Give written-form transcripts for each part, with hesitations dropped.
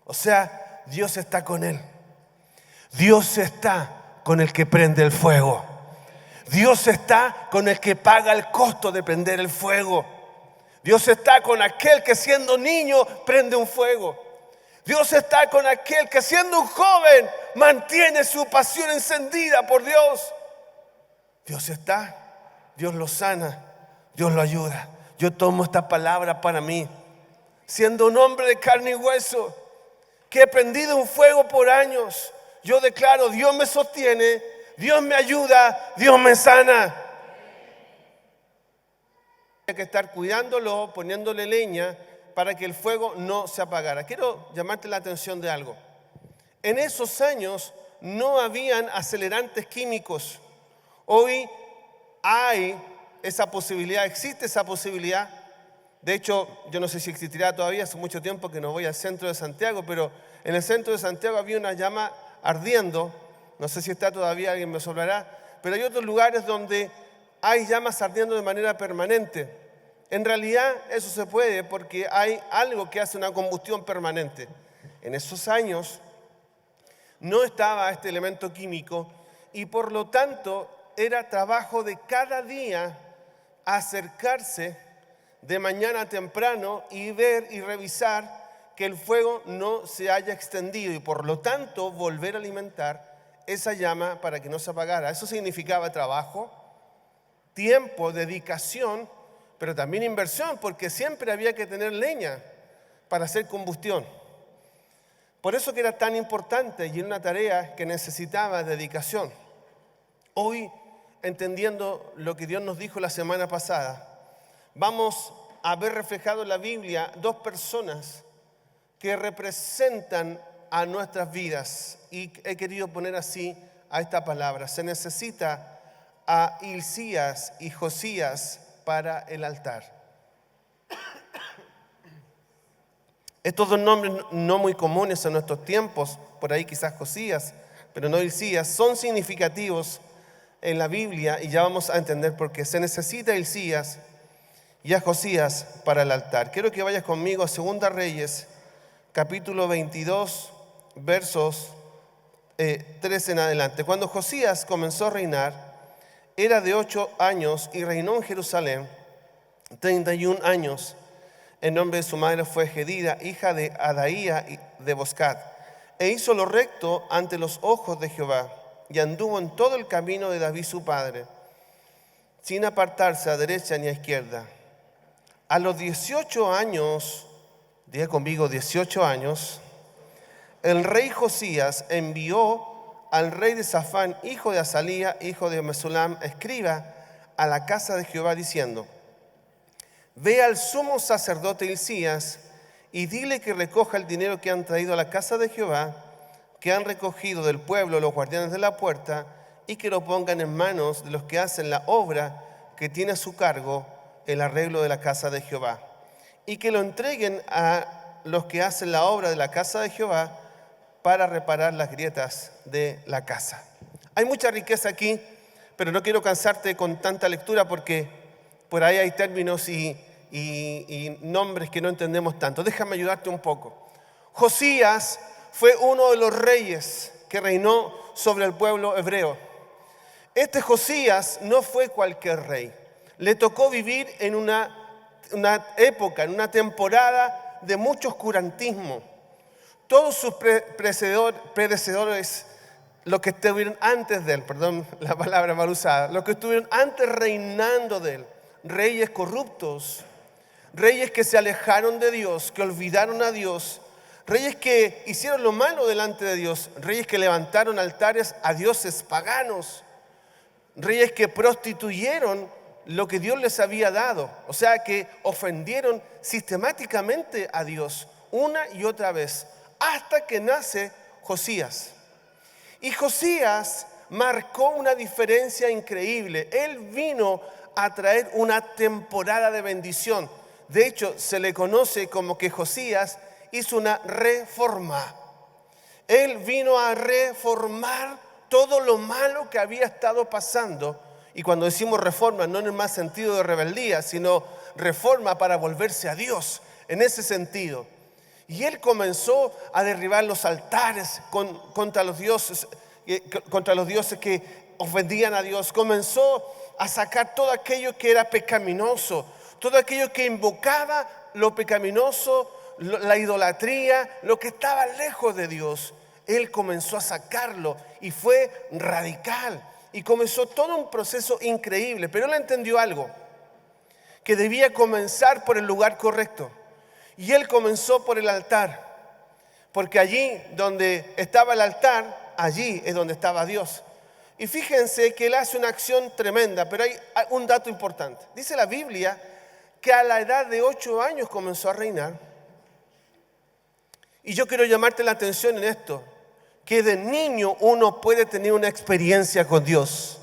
O sea, Dios está con él. Dios está con el que prende el fuego. Dios está con el que paga el costo de prender el fuego. Dios está con aquel que siendo niño prende un fuego. Dios está con aquel que siendo un joven mantiene su pasión encendida por Dios. Dios está, Dios lo sana, Dios lo ayuda. Yo tomo esta palabra para mí, siendo un hombre de carne y hueso, que he prendido un fuego por años. Yo declaro, Dios me sostiene, Dios me ayuda, Dios me sana. Hay que estar cuidándolo, poniéndole leña para que el fuego no se apagara. Quiero llamarte la atención de algo. En esos años no habían acelerantes químicos. Hoy hay esa posibilidad, existe esa posibilidad. De hecho, yo no sé si existirá todavía, hace mucho tiempo que no voy al centro de Santiago, pero en el centro de Santiago había una llama ardiendo. No sé si está todavía, alguien me sobrará, pero hay otros lugares donde hay llamas ardiendo de manera permanente. En realidad eso se puede porque hay algo que hace una combustión permanente. En esos años no estaba este elemento químico y por lo tanto era trabajo de cada día acercarse de mañana temprano y ver y revisar que el fuego no se haya extendido y por lo tanto volver a alimentar esa llama para que no se apagara. Eso significaba trabajo, tiempo, dedicación, pero también inversión, porque siempre había que tener leña para hacer combustión. Por eso que era tan importante y era una tarea que necesitaba dedicación. Hoy, entendiendo lo que Dios nos dijo la semana pasada, vamos a ver reflejado en la Biblia dos personas que representan a nuestras vidas. Y he querido poner así a esta palabra. Se necesita a Hilcías y Josías para el altar. Estos dos nombres no muy comunes en nuestros tiempos, por ahí quizás Josías, pero no Hilcías, son significativos en la Biblia y ya vamos a entender por qué. Se necesita a Hilcías y a Josías para el altar. Quiero que vayas conmigo a 2 Reyes, capítulo 22, versos 3 en adelante. Cuando Josías comenzó a reinar, era de 8 años y reinó en Jerusalén 31 años. El nombre de su madre fue Jedida, hija de Adaía de Boscat. E hizo lo recto ante los ojos de Jehová y anduvo en todo el camino de David su padre, sin apartarse a derecha ni a izquierda. A los 18 años, diga conmigo 18 años, el rey Josías envió al rey de Safán, hijo de Azalía, hijo de Mesulam, escriba a la casa de Jehová diciendo: ve al sumo sacerdote Hilcías y dile que recoja el dinero que han traído a la casa de Jehová, que han recogido del pueblo los guardianes de la puerta, y que lo pongan en manos de los que hacen la obra que tiene a su cargo el arreglo de la casa de Jehová, y que lo entreguen a los que hacen la obra de la casa de Jehová para reparar las grietas de la casa. Hay mucha riqueza aquí, pero no quiero cansarte con tanta lectura porque por ahí hay términos y nombres que no entendemos tanto. Déjame ayudarte un poco. Josías fue uno de los reyes que reinó sobre el pueblo hebreo. Este Josías no fue cualquier rey. Le tocó vivir en una época, en una temporada de mucho oscurantismo. Todos sus predecesores, los que estuvieron antes de él, perdón la palabra mal usada, los que estuvieron antes reinando de él, reyes corruptos, reyes que se alejaron de Dios, que olvidaron a Dios, reyes que hicieron lo malo delante de Dios, reyes que levantaron altares a dioses paganos, reyes que prostituyeron lo que Dios les había dado, o sea que ofendieron sistemáticamente a Dios una y otra vez, hasta que nace Josías. Y Josías marcó una diferencia increíble. Él vino a traer una temporada de bendición. De hecho, se le conoce como que Josías hizo una reforma. Él vino a reformar todo lo malo que había estado pasando. Y cuando decimos reforma, no en el más sentido de rebeldía, sino reforma para volverse a Dios, en ese sentido. Y él comenzó a derribar los altares contra los dioses que ofendían a Dios. Comenzó a sacar todo aquello que era pecaminoso, todo aquello que invocaba lo pecaminoso, la idolatría, lo que estaba lejos de Dios. Él comenzó a sacarlo y fue radical. Y comenzó todo un proceso increíble. Pero él entendió algo, que debía comenzar por el lugar correcto. Y él comenzó por el altar, porque allí donde estaba el altar, allí es donde estaba Dios. Y fíjense que él hace una acción tremenda, pero hay un dato importante. Dice la Biblia que a la edad de 8 años comenzó a reinar. Y yo quiero llamarte la atención en esto, que de niño uno puede tener una experiencia con Dios.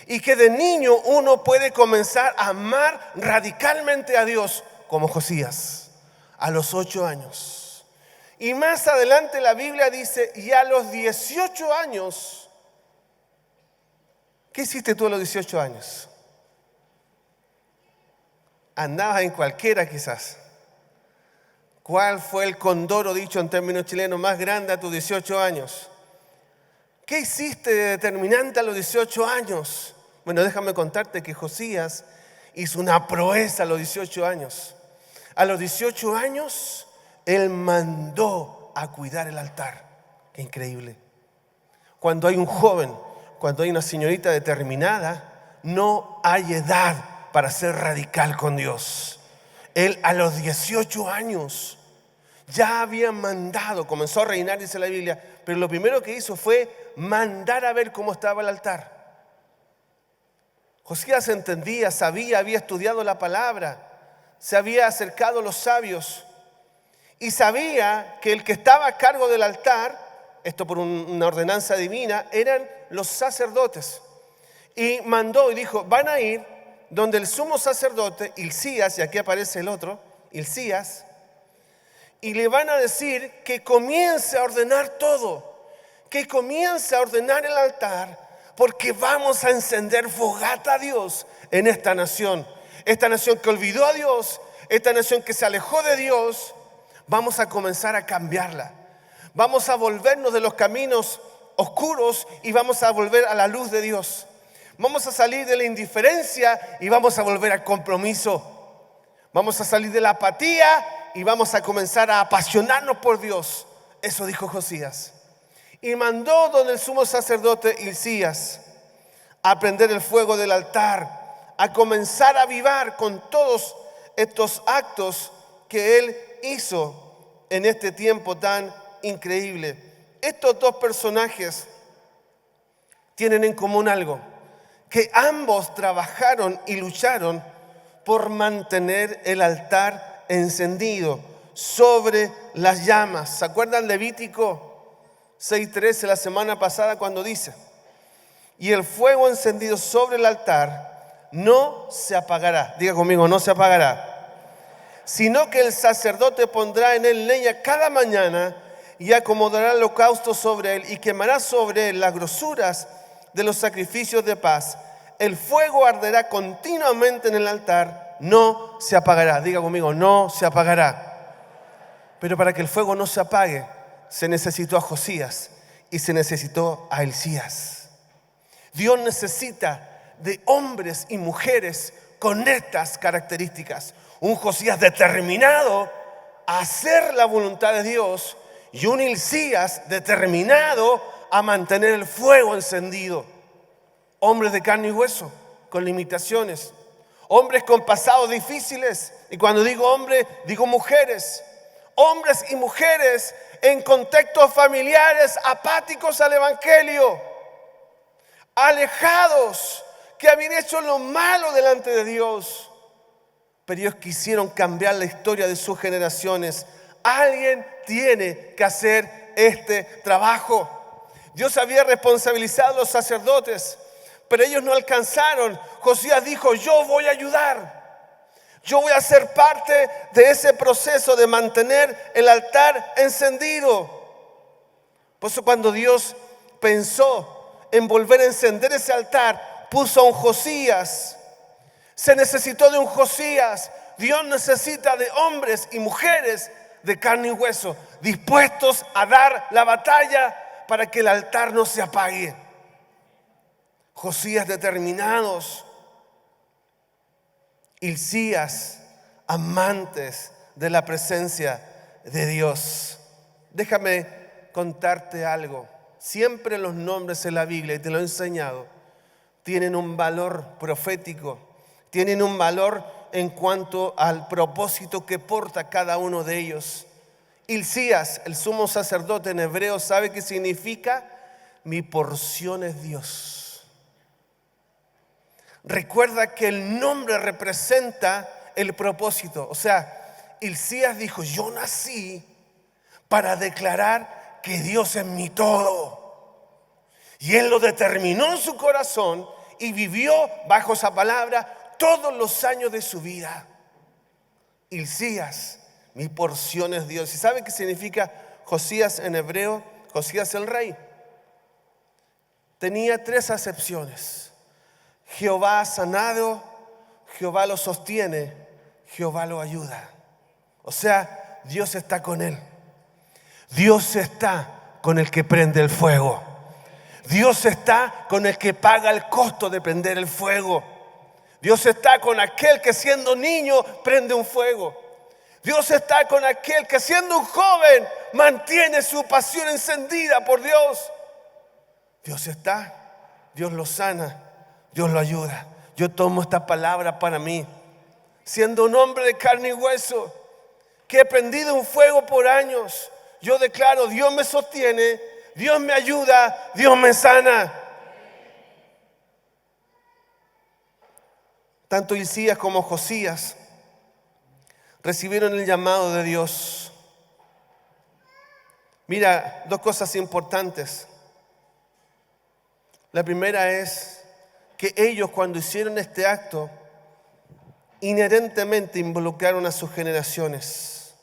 Y que de niño uno puede comenzar a amar radicalmente a Dios, como Josías, a los 8 años. Y más adelante la Biblia dice, y a los 18 años, ¿qué hiciste tú a los 18 años? Andabas en cualquiera quizás. ¿Cuál fue el condoro, dicho en términos chilenos, más grande a tus 18 años? ¿Qué hiciste de determinante a los 18 años? Bueno, déjame contarte que Josías hizo una proeza a los 18 años. A los 18 años, él mandó a cuidar el altar. Qué increíble. Cuando hay un joven, cuando hay una señorita determinada, no hay edad para ser radical con Dios. Él a los 18 años ya había mandado, comenzó a reinar, dice la Biblia, pero lo primero que hizo fue mandar a ver cómo estaba el altar. Josías entendía, sabía, había estudiado la palabra, se había acercado a los sabios y sabía que el que estaba a cargo del altar, esto por una ordenanza divina, eran los sacerdotes. Y mandó y dijo, van a ir donde el sumo sacerdote, Hilcías, y aquí aparece el otro, Hilcías, y le van a decir que comience a ordenar todo, que comience a ordenar el altar, porque vamos a encender fogata a Dios en esta nación que olvidó a Dios, esta nación que se alejó de Dios. Vamos a comenzar a cambiarla, vamos a volvernos de los caminos oscuros y vamos a volver a la luz de Dios. Vamos a salir de la indiferencia y vamos a volver al compromiso. Vamos a salir de la apatía y vamos a comenzar a apasionarnos por Dios. Eso dijo Josías. Y mandó donde el sumo sacerdote Hilcías a prender el fuego del altar, a comenzar a avivar con todos estos actos que él hizo en este tiempo tan increíble. Estos dos personajes tienen en común algo, que ambos trabajaron y lucharon por mantener el altar encendido sobre las llamas. ¿Se acuerdan Levítico 6:13 la semana pasada cuando dice: y el fuego encendido sobre el altar no se apagará? Diga conmigo, no se apagará, sino que el sacerdote pondrá en él leña cada mañana y acomodará el holocausto sobre él y quemará sobre él las grosuras de los sacrificios de paz. El fuego arderá continuamente en el altar, no se apagará. Diga conmigo, no se apagará. Pero para que el fuego no se apague, se necesitó a Josías y se necesitó a Hilcías. Dios necesita de hombres y mujeres con estas características. Un Josías determinado a hacer la voluntad de Dios y un Hilcías determinado a mantener el fuego encendido. Hombres de carne y hueso, con limitaciones. Hombres con pasados difíciles. Y cuando digo hombre, digo mujeres. Hombres y mujeres en contextos familiares apáticos al evangelio, alejados, que habían hecho lo malo delante de Dios, pero ellos quisieron cambiar la historia de sus generaciones. Alguien tiene que hacer este trabajo. Dios había responsabilizado a los sacerdotes, pero ellos no alcanzaron. Josías dijo: yo voy a ayudar. Yo voy a ser parte de ese proceso de mantener el altar encendido. Por eso cuando Dios pensó en volver a encender ese altar, puso a un Josías. Se necesitó de un Josías. Dios necesita de hombres y mujeres de carne y hueso, dispuestos a dar la batalla para que el altar no se apague. Josías determinados, Hilcías amantes de la presencia de Dios. Déjame contarte algo. Siempre los nombres en la Biblia, y te lo he enseñado, tienen un valor profético, tienen un valor en cuanto al propósito que porta cada uno de ellos. Hilcías, el sumo sacerdote en hebreo, ¿sabe qué significa? Mi porción es Dios. Recuerda que el nombre representa el propósito. O sea, Hilcías dijo, yo nací para declarar que Dios es mi todo. Y él lo determinó en su corazón y vivió bajo esa palabra todos los años de su vida. Hilcías, mi porción es Dios. ¿Y sabe qué significa Josías en hebreo? Josías el rey. Tenía 3 acepciones. Jehová ha sanado, Jehová lo sostiene, Jehová lo ayuda. O sea, Dios está con él. Dios está con el que prende el fuego. Dios está con el que paga el costo de prender el fuego. Dios está con aquel que siendo niño prende un fuego. Dios está con aquel que siendo un joven mantiene su pasión encendida por Dios. Dios está, Dios lo sana, Dios lo ayuda. Yo tomo esta palabra para mí, siendo un hombre de carne y hueso, que he prendido un fuego por años. Yo declaro, Dios me sostiene, Dios me ayuda, Dios me sana. Tanto Hilcías como Josías recibieron el llamado de Dios. Mira, 2 cosas importantes. La primera es que ellos, cuando hicieron este acto, inherentemente involucraron a sus generaciones.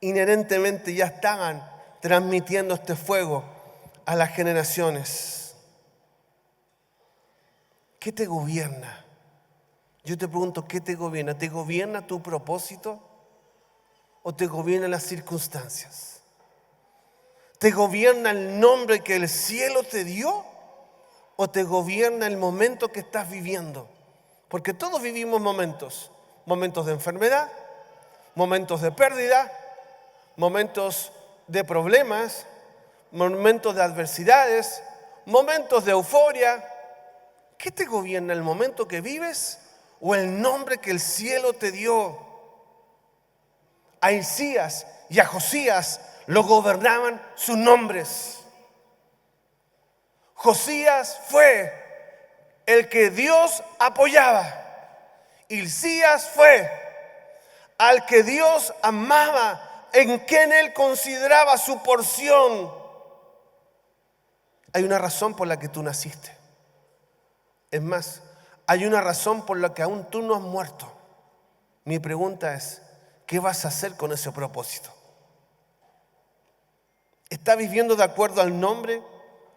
Inherentemente ya estaban transmitiendo este fuego a las generaciones. ¿Qué te gobierna? Yo te pregunto, ¿qué te gobierna? ¿Te gobierna tu propósito o te gobiernan las circunstancias? ¿Te gobierna el nombre que el cielo te dio o te gobierna el momento que estás viviendo? Porque todos vivimos momentos de enfermedad, momentos de pérdida, momentos de problemas, momentos de adversidades, momentos de euforia. ¿Qué te gobierna, el momento que vives o el nombre que el cielo te dio? A Hilcías y a Josías lo gobernaban sus nombres. Josías fue el que Dios apoyaba. Hilcías fue al que Dios amaba, en quien él consideraba su porción. Hay una razón por la que tú naciste. Es más, hay una razón por la que aún tú no has muerto. Mi pregunta es, ¿qué vas a hacer con ese propósito? ¿Estás viviendo de acuerdo al nombre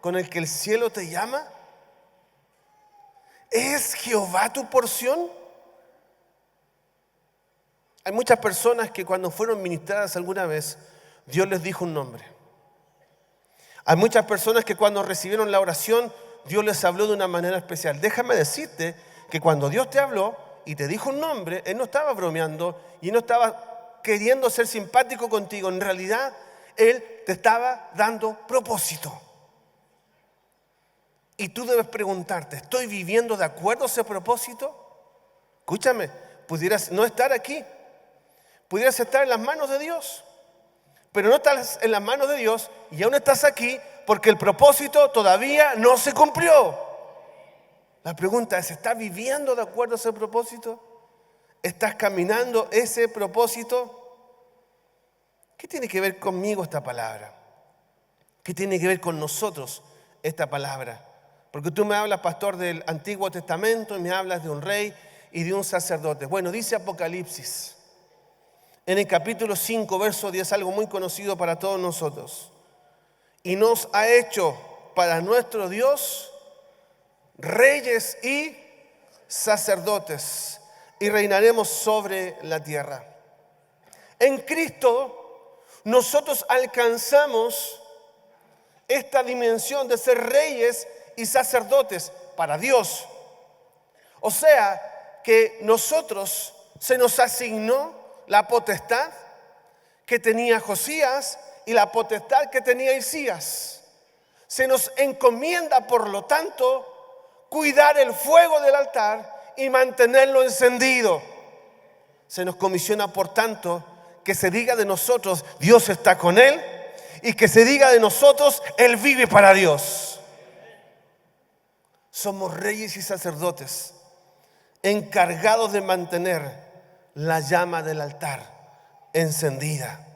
con el que el cielo te llama? ¿Es Jehová tu porción? Hay muchas personas que cuando fueron ministradas alguna vez, Dios les dijo un nombre. Hay muchas personas que cuando recibieron la oración, Dios les habló de una manera especial. Déjame decirte que cuando Dios te habló y te dijo un nombre, Él no estaba bromeando y no estaba queriendo ser simpático contigo. En realidad, Él te estaba dando propósito. Y tú debes preguntarte, ¿estoy viviendo de acuerdo a ese propósito? Escúchame, pudieras no estar aquí. Pudieras estar en las manos de Dios, pero no estás en las manos de Dios y aún estás aquí porque el propósito todavía no se cumplió. La pregunta es, ¿estás viviendo de acuerdo a ese propósito? ¿Estás caminando ese propósito? ¿Qué tiene que ver conmigo esta palabra? ¿Qué tiene que ver con nosotros esta palabra? Porque tú me hablas, pastor, del Antiguo Testamento y me hablas de un rey y de un sacerdote. Bueno, dice Apocalipsis, en el capítulo 5, verso 10, algo muy conocido para todos nosotros. Y nos ha hecho para nuestro Dios reyes y sacerdotes, y reinaremos sobre la tierra. En Cristo nosotros alcanzamos esta dimensión de ser reyes y sacerdotes para Dios. O sea que nosotros se nos asignó la potestad que tenía Josías y la potestad que tenía Hilcías. Se nos encomienda, por lo tanto, cuidar el fuego del altar y mantenerlo encendido. Se nos comisiona, por tanto, que se diga de nosotros, Dios está con él, y que se diga de nosotros, él vive para Dios. Somos reyes y sacerdotes encargados de mantener la llama del altar encendida.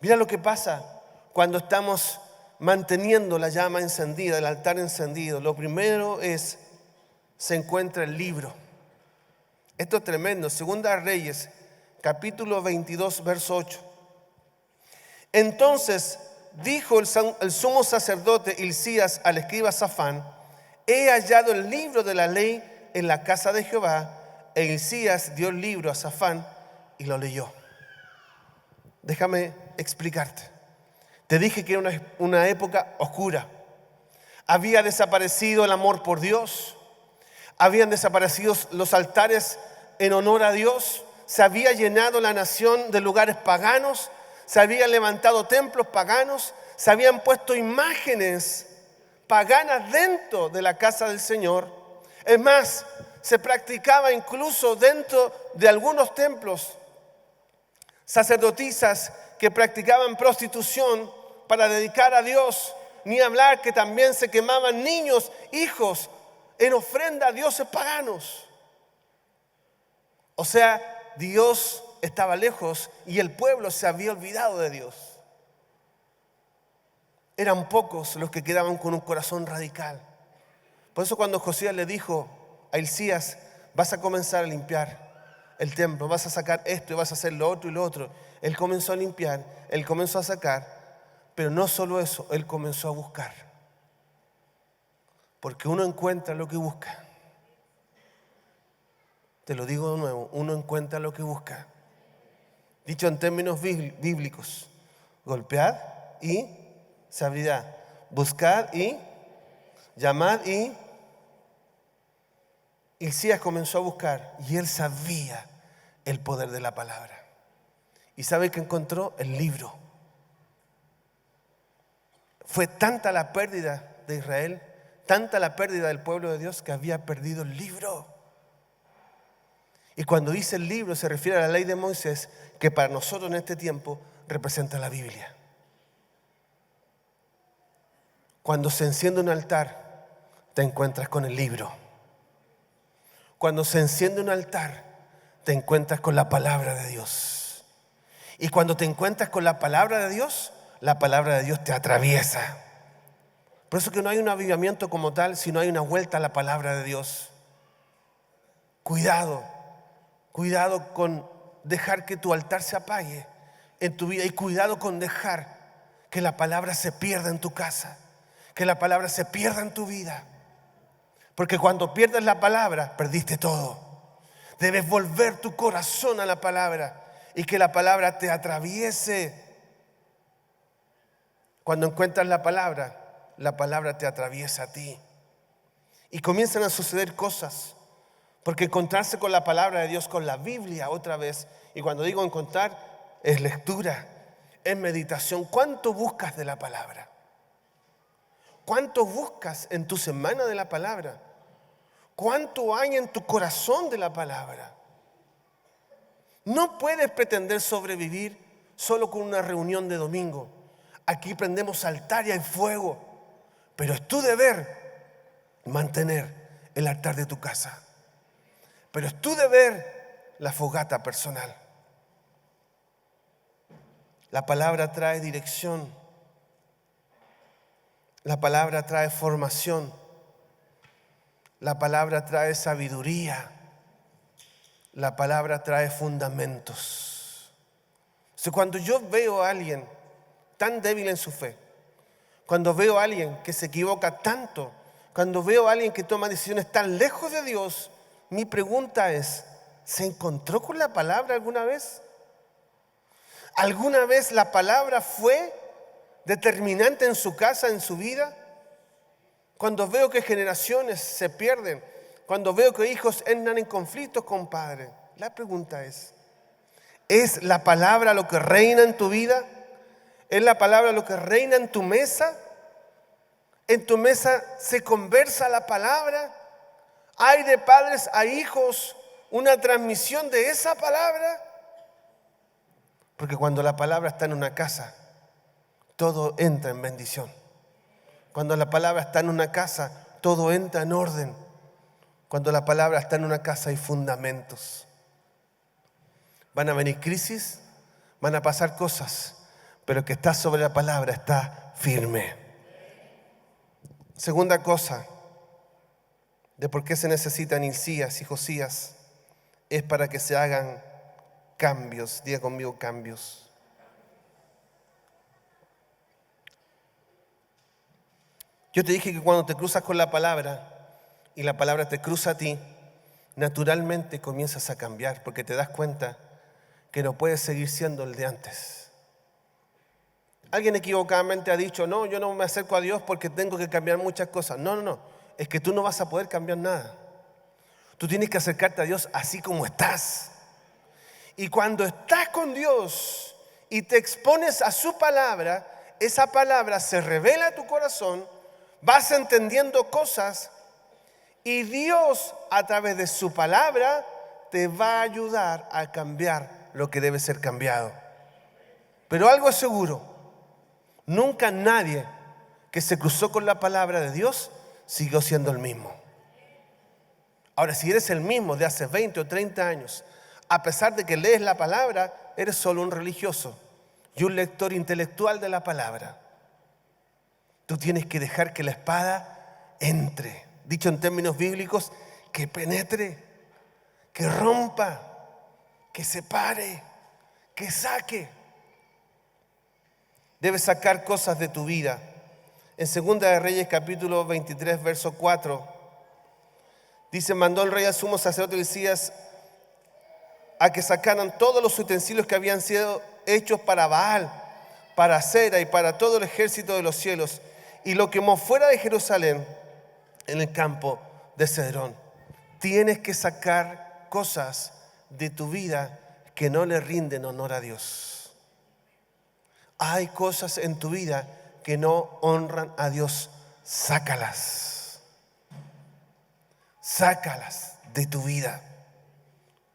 Mira lo que pasa cuando estamos manteniendo la llama encendida, el altar encendido. Lo primero es, se encuentra el libro. Esto es tremendo. Segunda Reyes, capítulo 22, verso 8. Entonces dijo el sumo sacerdote Hilcías al escriba Safán: he hallado el libro de la ley en la casa de Jehová. E Hilcías dio el libro a Safán y lo leyó. Déjame explicarte. Te dije que era una época oscura. Había desaparecido el amor por Dios. Habían desaparecido los altares en honor a Dios. Se había llenado la nación de lugares paganos. Se habían levantado templos paganos. Se habían puesto imágenes paganas dentro de la casa del Señor. Es más, se practicaba incluso dentro de algunos templos sacerdotisas que practicaban prostitución para dedicar a Dios. Ni hablar que también se quemaban niños, hijos, en ofrenda a dioses paganos. O sea, Dios estaba lejos y el pueblo se había olvidado de Dios. Eran pocos los que quedaban con un corazón radical. Por eso cuando Josías le dijo a Hilcías: vas a comenzar a limpiar el templo, vas a sacar esto y vas a hacer lo otro y lo otro. Él comenzó a limpiar, él comenzó a sacar. Pero no solo eso, él comenzó a buscar. Porque uno encuentra lo que busca. Te lo digo de nuevo, uno encuentra lo que busca. Dicho en términos bíblicos: golpead y se abrirá, buscad y llamad y... Hilcías comenzó a buscar y él sabía el poder de la palabra. ¿Y sabe qué encontró? El libro. Fue tanta la pérdida de Israel, tanta la pérdida del pueblo de Dios, que había perdido el libro. Y cuando dice el libro se refiere a la ley de Moisés, que para nosotros en este tiempo representa la Biblia. Cuando se enciende un altar, te encuentras con el libro. Cuando se enciende un altar, te encuentras con la palabra de Dios. Y cuando te encuentras con la palabra de Dios, la palabra de Dios te atraviesa. Por eso que no hay un avivamiento como tal, sino hay una vuelta a la palabra de Dios. Cuidado con dejar que tu altar se apague en tu vida. Y cuidado con dejar que la palabra se pierda en tu casa, que la palabra se pierda en tu vida. Porque cuando pierdes la palabra, perdiste todo. Debes volver tu corazón a la palabra y que la palabra te atraviese. Cuando encuentras la palabra te atraviesa a ti. Y comienzan a suceder cosas. Porque encontrarse con la palabra de Dios, con la Biblia otra vez, y cuando digo encontrar, es lectura, es meditación. ¿Cuánto buscas de la palabra? ¿Cuánto buscas en tu semana de la palabra? ¿Cuánto hay en tu corazón de la palabra? No puedes pretender sobrevivir solo con una reunión de domingo. Aquí prendemos altar y hay fuego, pero es tu deber mantener el altar de tu casa. Pero es tu deber la fogata personal. La palabra trae dirección. La palabra trae formación. La palabra trae sabiduría. La palabra trae fundamentos. Cuando yo veo a alguien tan débil en su fe, cuando veo a alguien que se equivoca tanto, cuando veo a alguien que toma decisiones tan lejos de Dios, mi pregunta es: ¿se encontró con la palabra alguna vez? ¿Alguna vez la palabra fue determinante en su casa, en su vida? Cuando veo que generaciones se pierden, cuando veo que hijos entran en conflictos con padres, la pregunta ¿es la palabra lo que reina en tu vida? ¿Es la palabra lo que reina en tu mesa? ¿En tu mesa se conversa la palabra? ¿Hay de padres a hijos una transmisión de esa palabra? Porque cuando la palabra está en una casa, todo entra en bendición. Cuando la palabra está en una casa, todo entra en orden. Cuando la palabra está en una casa hay fundamentos. Van a venir crisis, van a pasar cosas, pero el que está sobre la palabra está firme. Segunda cosa de por qué se necesitan Hilcías y Josías es para que se hagan cambios. Diga conmigo, cambios. Yo te dije que cuando te cruzas con la palabra y la palabra te cruza a ti, naturalmente comienzas a cambiar porque te das cuenta que no puedes seguir siendo el de antes. Alguien equivocadamente ha dicho, no, yo no me acerco a Dios porque tengo que cambiar muchas cosas. No, es que tú no vas a poder cambiar nada. Tú tienes que acercarte a Dios así como estás. Y cuando estás con Dios y te expones a su palabra, esa palabra se revela a tu corazón, vas entendiendo cosas y Dios a través de su palabra te va a ayudar a cambiar lo que debe ser cambiado. Pero algo es seguro, nunca nadie que se cruzó con la palabra de Dios siguió siendo el mismo. Ahora, si eres el mismo de hace 20 o 30 años, a pesar de que lees la palabra, eres solo un religioso y un lector intelectual de la palabra. Tú tienes que dejar que la espada entre, dicho en términos bíblicos, que penetre, que rompa, que separe, que saque. Debes sacar cosas de tu vida. En 2 de Reyes capítulo 23, verso 4, dice, mandó el rey al sumo sacerdote Hilcías a que sacaran todos los utensilios que habían sido hechos para Baal, para Acera y para todo el ejército de los cielos, y lo quemó fuera de Jerusalén en el campo de Cedrón. Tienes que sacar cosas de tu vida que no le rinden honor a Dios. Hay cosas en tu vida que no honran a Dios. Sácalas. Sácalas de tu vida.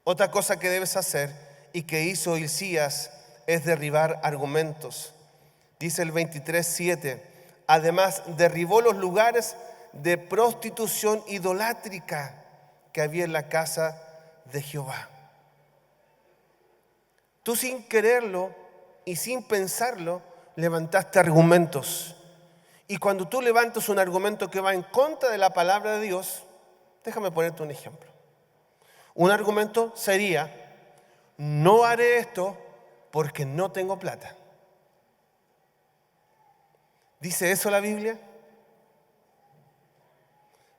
Otra cosa que debes hacer y que hizo Hilcías es derribar argumentos. Dice el 23:7. Además, derribó los lugares de prostitución idolátrica que había en la casa de Jehová. Tú sin quererlo y sin pensarlo levantaste argumentos. Y cuando tú levantas un argumento que va en contra de la palabra de Dios, déjame ponerte un ejemplo. Un argumento sería, no haré esto porque no tengo plata. ¿Dice eso la Biblia?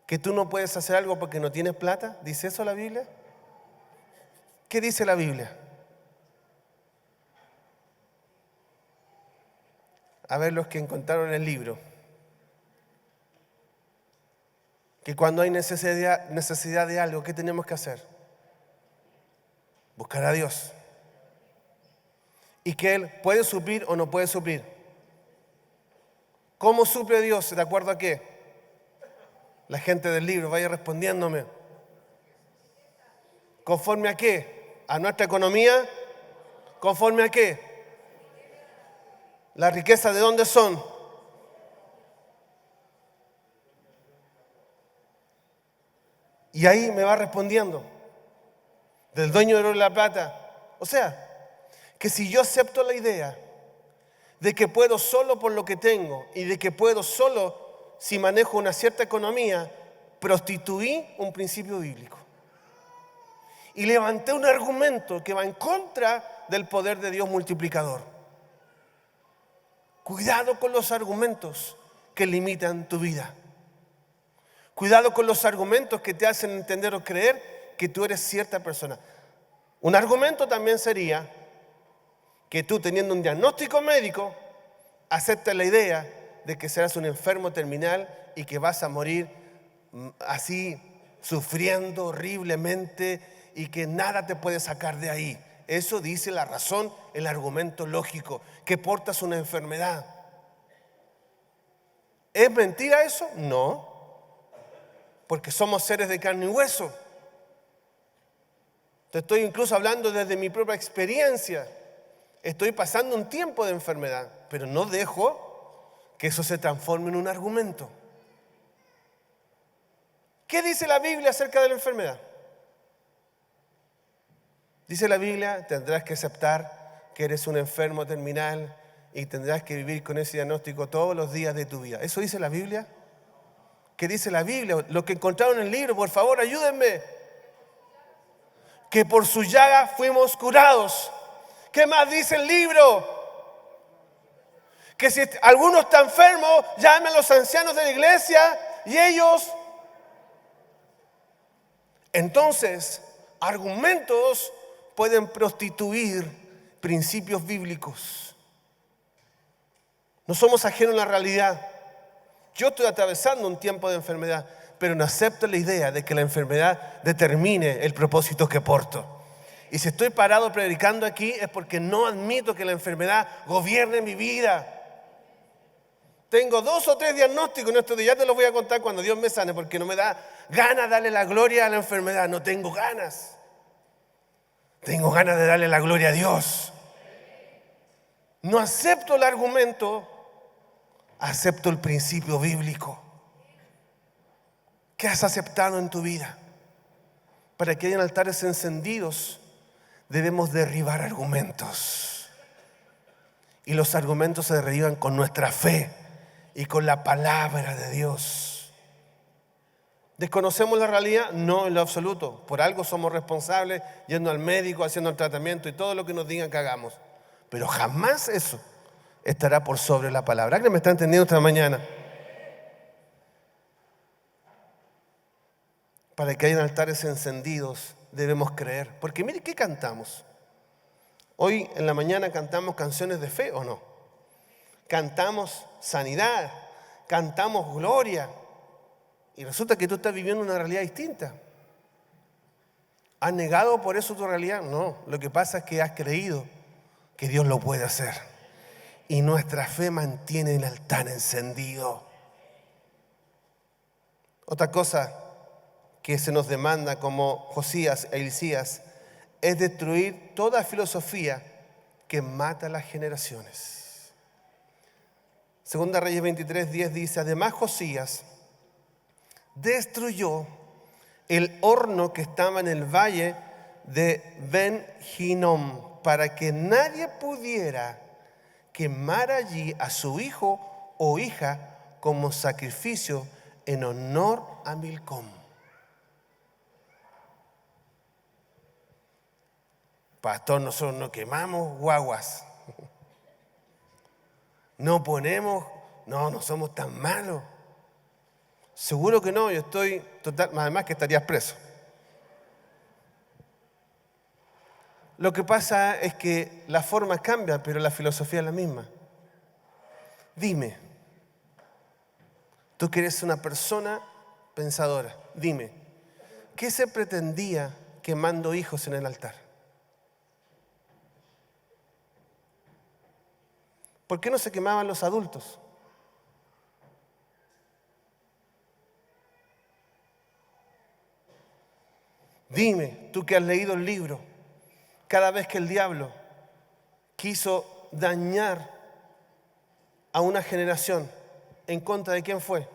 ¿Que tú no puedes hacer algo porque no tienes plata? ¿Dice eso la Biblia? ¿Qué dice la Biblia? A ver los que encontraron el libro. Que cuando hay necesidad de algo, ¿qué tenemos que hacer? Buscar a Dios. Y que Él puede suplir o no puede suplir. ¿Cómo suple Dios? ¿De acuerdo a qué? La gente del libro, vaya respondiéndome. ¿Conforme a qué? ¿A nuestra economía? ¿Conforme a qué? ¿Las riquezas de dónde son? Y ahí me va respondiendo. Del dueño de oro y la plata. O sea, que si yo acepto la idea de que puedo solo por lo que tengo y de que puedo solo si manejo una cierta economía, prostituí un principio bíblico. Y levanté un argumento que va en contra del poder de Dios multiplicador. Cuidado con los argumentos que limitan tu vida. Cuidado con los argumentos que te hacen entender o creer que tú eres cierta persona. Un argumento también sería, que tú, teniendo un diagnóstico médico, aceptes la idea de que serás un enfermo terminal y que vas a morir así, sufriendo horriblemente y que nada te puede sacar de ahí. Eso dice la razón, el argumento lógico, que portas una enfermedad. ¿Es mentira eso? No, porque somos seres de carne y hueso. Te estoy incluso hablando desde mi propia experiencia. Estoy pasando un tiempo de enfermedad, pero no dejo que eso se transforme en un argumento. ¿Qué dice la Biblia acerca de la enfermedad? Dice la Biblia, tendrás que aceptar que eres un enfermo terminal y tendrás que vivir con ese diagnóstico todos los días de tu vida. ¿Eso dice la Biblia? ¿Qué dice la Biblia? Lo que encontraron en el libro, por favor, ayúdenme. Que por su llaga fuimos curados. ¿Qué más dice el libro? Que si alguno está enfermo, llame a los ancianos de la iglesia y ellos. Entonces, argumentos pueden prostituir principios bíblicos. No somos ajenos a la realidad. Yo estoy atravesando un tiempo de enfermedad, pero no acepto la idea de que la enfermedad determine el propósito que porto. Y si estoy parado predicando aquí es porque no admito que la enfermedad gobierne mi vida. Tengo 2 o 3 diagnósticos en estos días. Ya te los voy a contar cuando Dios me sane, porque no me da ganas darle la gloria a la enfermedad. No tengo ganas. Tengo ganas de darle la gloria a Dios. No acepto el argumento, acepto el principio bíblico. ¿Qué has aceptado en tu vida? Para que hayan altares encendidos, debemos derribar argumentos. Y los argumentos se derriban con nuestra fe y con la palabra de Dios. ¿Desconocemos la realidad? No, en lo absoluto. Por algo somos responsables yendo al médico, haciendo el tratamiento y todo lo que nos digan que hagamos. Pero jamás eso estará por sobre la palabra. ¿Alguien me está entendiendo esta mañana? Para que hayan altares encendidos debemos creer. Porque mire, ¿qué cantamos? Hoy en la mañana cantamos canciones de fe, ¿o no? Cantamos sanidad, cantamos gloria. Y resulta que tú estás viviendo una realidad distinta. ¿Has negado por eso tu realidad? No, lo que pasa es que has creído que Dios lo puede hacer. Y nuestra fe mantiene el altar encendido. Otra cosa que se nos demanda como Josías e Hilcías es destruir toda filosofía que mata las generaciones. Segunda Reyes 23:10 dice: además Josías destruyó el horno que estaba en el valle de Ben Hinnom para que nadie pudiera quemar allí a su hijo o hija como sacrificio en honor a Milcom. Pastor, nosotros no quemamos guaguas. No ponemos, no somos tan malos. Seguro que no, yo estoy total, además que estarías preso. Lo que pasa es que la forma cambia, pero la filosofía es la misma. Dime, tú que eres una persona pensadora, dime, ¿qué se pretendía quemando hijos en el altar? ¿Por qué no se quemaban los adultos? Dime, tú que has leído el libro, cada vez que el diablo quiso dañar a una generación, ¿en contra de quién fue?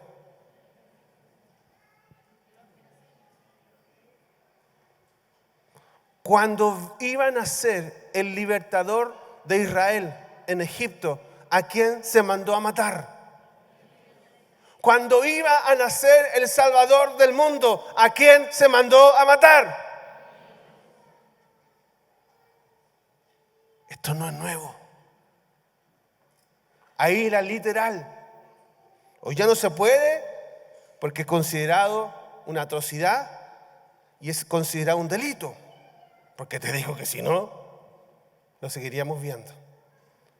Cuando iban a ser el libertador de Israel en Egipto, ¿a quién se mandó a matar? Cuando iba a nacer el Salvador del mundo, ¿a quién se mandó a matar? Esto no es nuevo. Ahí era literal. Hoy ya no se puede porque es considerado una atrocidad y es considerado un delito. Porque te digo que si no, lo seguiríamos viendo.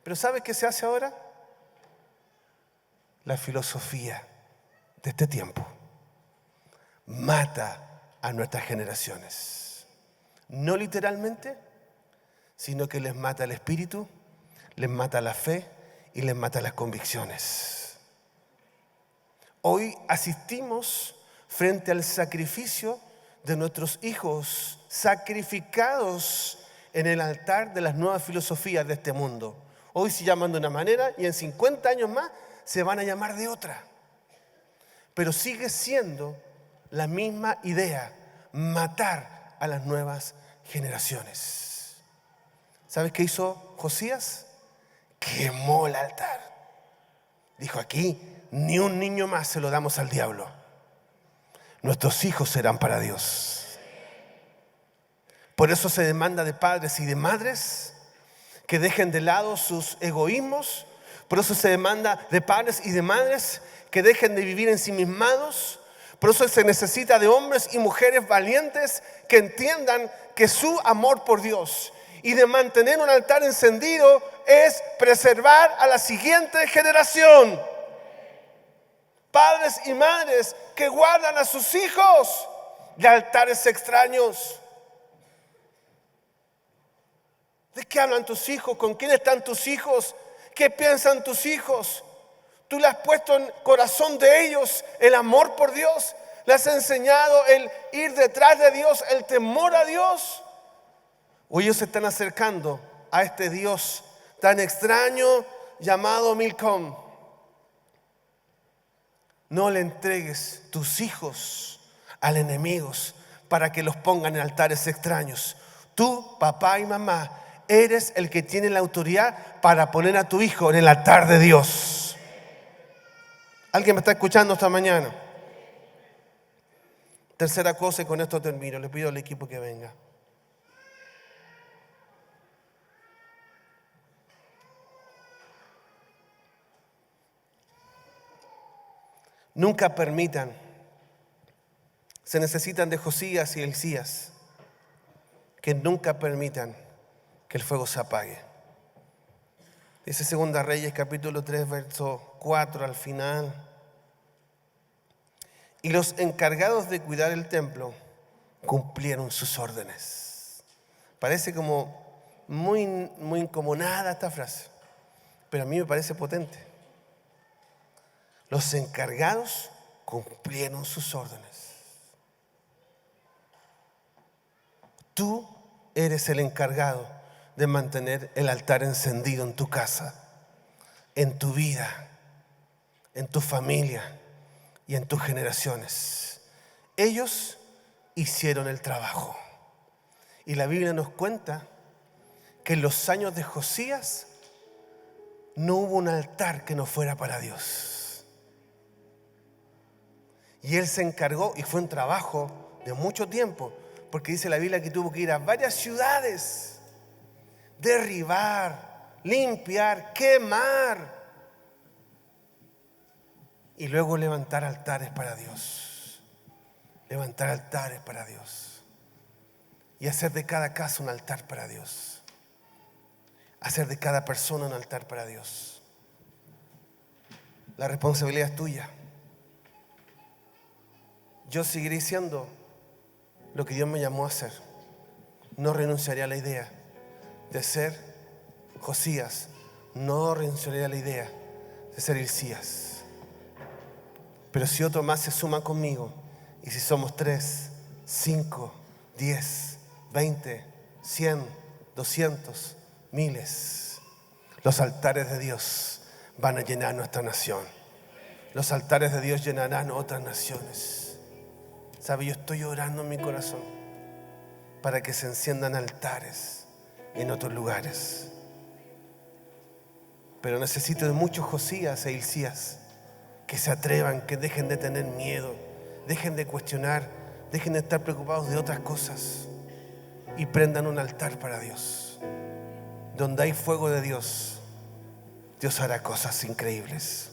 Pero ¿sabe qué se hace ahora? La filosofía de este tiempo mata a nuestras generaciones. No literalmente, sino que les mata el espíritu, les mata la fe y les mata las convicciones. Hoy asistimos frente al sacrificio de nuestros hijos, sacrificados en el altar de las nuevas filosofías de este mundo. Hoy se llaman de una manera y en 50 años más se van a llamar de otra. Pero sigue siendo la misma idea, matar a las nuevas generaciones. ¿Sabes qué hizo Josías? Quemó el altar. Dijo: aquí ni un niño más se lo damos al diablo. Nuestros hijos serán para Dios. Por eso se demanda de padres y de madres que dejen de lado sus egoísmos. Por eso se demanda de padres y de madres que dejen de vivir ensimismados. Por eso se necesita de hombres y mujeres valientes que entiendan que su amor por Dios y de mantener un altar encendido es preservar a la siguiente generación. Padres y madres que guardan a sus hijos de altares extraños. ¿De qué hablan tus hijos? ¿Con quién están tus hijos? ¿Qué piensan tus hijos? Tú le has puesto en el corazón de ellos el amor por Dios. ¿Le has enseñado el ir detrás de Dios, el temor a Dios? ¿O ellos se están acercando a este Dios tan extraño llamado Milcom? No le entregues tus hijos al enemigo para que los pongan en altares extraños. Tú, papá y mamá, eres el que tiene la autoridad para poner a tu hijo en el altar de Dios. ¿Alguien me está escuchando esta mañana? Tercera cosa, y con esto termino. Le pido al equipo que venga. Nunca permitan, se necesitan de Josías y Elías, que nunca permitan que el fuego se apague. Dice Segunda Reyes capítulo 3 verso 4 al final. Y los encargados de cuidar el templo cumplieron sus órdenes. Parece como muy incomunada esta frase, pero a mí me parece potente. Los encargados cumplieron sus órdenes. Tú eres el encargado de mantener el altar encendido en tu casa, en tu vida, en tu familia y en tus generaciones. Ellos hicieron el trabajo. Y la Biblia nos cuenta que en los años de Josías no hubo un altar que no fuera para Dios. Y él se encargó, y fue un trabajo de mucho tiempo, porque dice la Biblia que tuvo que ir a varias ciudades, derribar, limpiar, quemar, y luego levantar altares para Dios. Levantar altares para Dios. Y hacer de cada casa un altar para Dios. Hacer de cada persona un altar para Dios. La responsabilidad es tuya. Yo seguiré siendo lo que Dios me llamó a hacer. No renunciaré a la idea de ser Josías. No renunciaré a la idea de ser Elías. Pero si otro más se suma conmigo, y si somos 3, 5, 10, 20, 100, 200, miles, los altares de Dios van a llenar nuestra nación. Los altares de Dios llenarán otras naciones. ¿Sabe? Yo estoy orando en mi corazón para que se enciendan altares en otros lugares. Pero necesito de muchos Josías e Elías que se atrevan, que dejen de tener miedo, dejen de cuestionar, dejen de estar preocupados de otras cosas y prendan un altar para Dios. Donde hay fuego de Dios, Dios hará cosas increíbles.